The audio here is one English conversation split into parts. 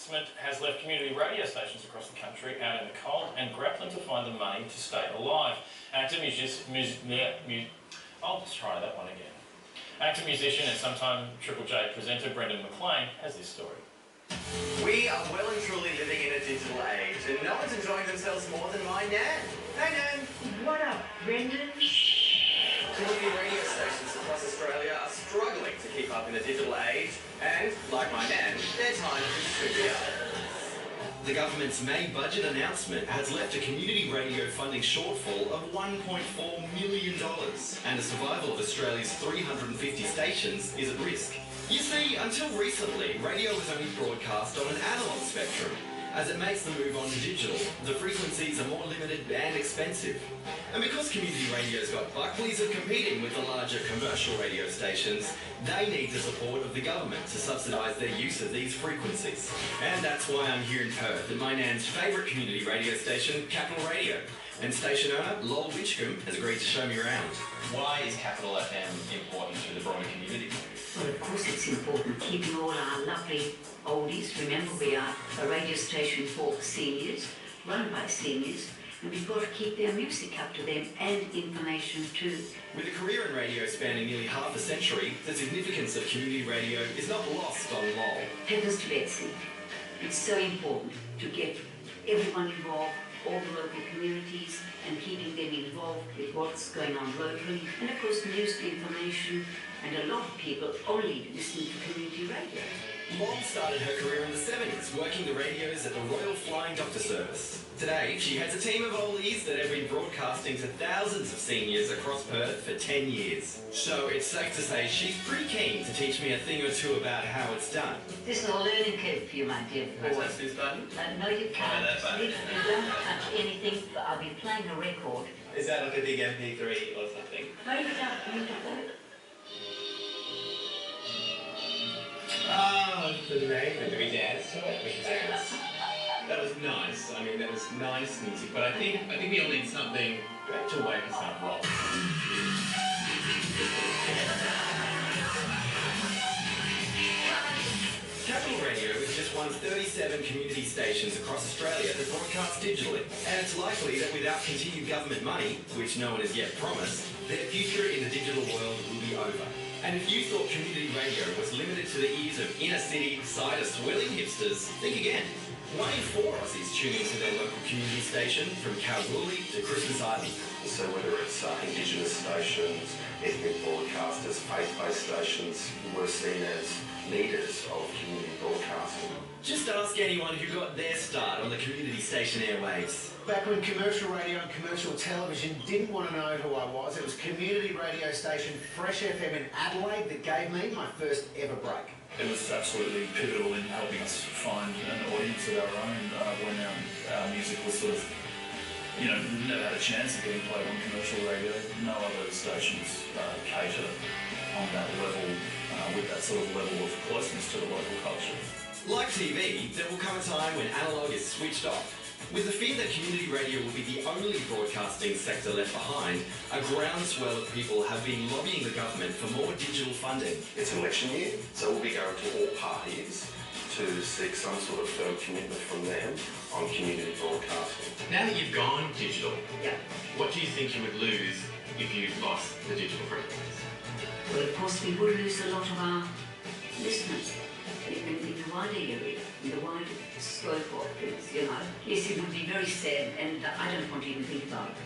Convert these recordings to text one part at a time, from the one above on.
announcement has left community radio stations across the country out in the cold and grappling to find the money to stay alive. Actor I'll just try that one again. Actor, musician and sometime Triple J presenter Brendan McLean has this story. We are well and truly living in a digital age, and no one's enjoying themselves more than my Nan. Hey, Nan. What up, Brendan? Community radio stations across Australia are struggling to keep up in the digital age, and, like my Nan, their time is soon up. The government's May budget announcement has left a community radio funding shortfall of $1.4 million, and the survival of Australia's 350 stations is at risk. You see, until recently, radio was only broadcast on an analogue spectrum. As it makes the move on to digital, the frequencies are more limited and expensive. And because community radio's got buckleys of competing with the larger commercial radio stations, they need the support of the government to subsidise their use of these frequencies. And that's why I'm here in Perth at my Nan's favourite community radio station, Capital Radio. And station owner, Lol Witchcombe, has agreed to show me around. Why is Capital FM important to the broader community? Well, of course it's important, keeping all our lovely oldies. Remember, we are a radio station for seniors, run by seniors, and we've got to keep their music up to them and information too. With a career in radio spanning nearly half a century, the significance of community radio is not lost on Lol. Heavens to Betsy, it's so important to get everyone involved, all the local communities, and keeping them involved with what's going on locally. And of course, news, information, and a lot of people only listen to community radio. Mom started her career in the 70s, working the radios at the Royal Flying Doctor Service. Today, she has a team of oldies that have been broadcasting to thousands of seniors across Perth for 10 years. So it's safe to say she's pretty keen to teach me a thing or two about how it's done. This is a learning curve for you, my dear boy. Can I touch this button? No, you can't. You don't touch anything, but I'll be playing a record. Is that like a big MP3 or something? No, you don't. Beautiful. Oh, the name and we dance to it. We dance. That was nice. I mean, that was nice music. But I think we all need something to wake us up. Roll. Capital Radio is just one of 37 community stations across Australia that broadcast digitally. And it's likely that without continued government money, which no one has yet promised, their future in the digital world will be over. And if you thought community radio was limited to the ears of inner-city, cider-swirling hipsters, think again. 1 in 4 Aussies tune into their local community station, from Kalgoorlie to Christmas Ivy. So whether it's Indigenous stations, ethnic broadcasters, faith-based stations, we're seen as leaders of community broadcasting. Just ask anyone who got their start on the community station airwaves. Back when commercial radio and commercial television didn't want to know who I was, it was community radio station Fresh FM in Adelaide that gave me my first ever break. It was absolutely pivotal in helping us find an audience of our own when our music was sort of, never had a chance of getting played on commercial radio. No other stations cater on that level, with that sort of level of closeness to the local culture. Like TV, there will come a time when analogue is switched off. With the fear that community radio will be the only broadcasting sector left behind, a groundswell of people have been lobbying the government for more digital funding. It's an election year, so we'll be going to all parties to seek some sort of firm commitment from them on community broadcasting. Now that you've gone digital, Yeah. what do you think you would lose if you lost the digital frequencies? Well, of course, we would lose a lot of our listeners in the wider area, in the wider scope of things, Yes, it would be very sad, and I don't want to even think about it.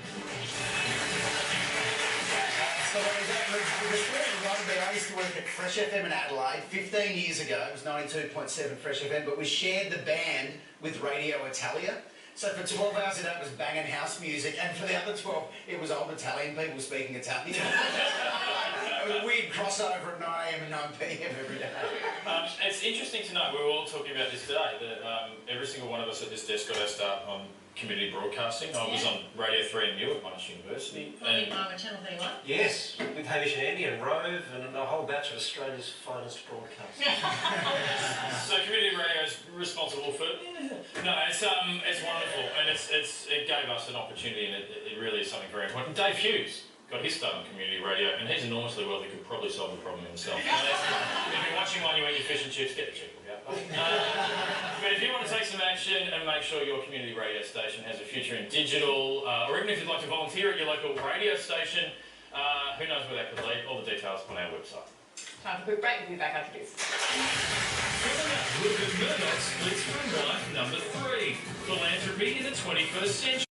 So I used to work at Fresh FM in Adelaide 15 years ago. It was 92.7 Fresh FM, but we shared the band with Radio Italia. So for 12 hours a day it was banging house music, and for the other 12 it was old Italian people speaking Italian. It was a weird crossover at 9 AM and 9 PM every day. It's interesting to know, we were all talking about this today, that every single one of us at this desk got our start on community broadcasting. I was on Radio 3 in Newark, Monash University. And Channel 31? Yes, with Hamish and Andy and Rove and a whole batch of Australia's finest broadcasters. So community radio is responsible for no, it's wonderful, and it gave us an opportunity, and it really is something very important. Dave Hughes got his start on community radio, and he's enormously wealthy, could probably solve the problem himself. If you're watching while you eat your fish and chips, get the checkbook out. But if you you want to take some action and make sure your community radio station has a future in digital, or even if you'd like to volunteer at your local radio station, who knows where that could lead, all the details on our website. Time for a quick break. We'll be back after this. Coming up, Rupert Murdoch splits from wife number 3. Philanthropy in the 21st century.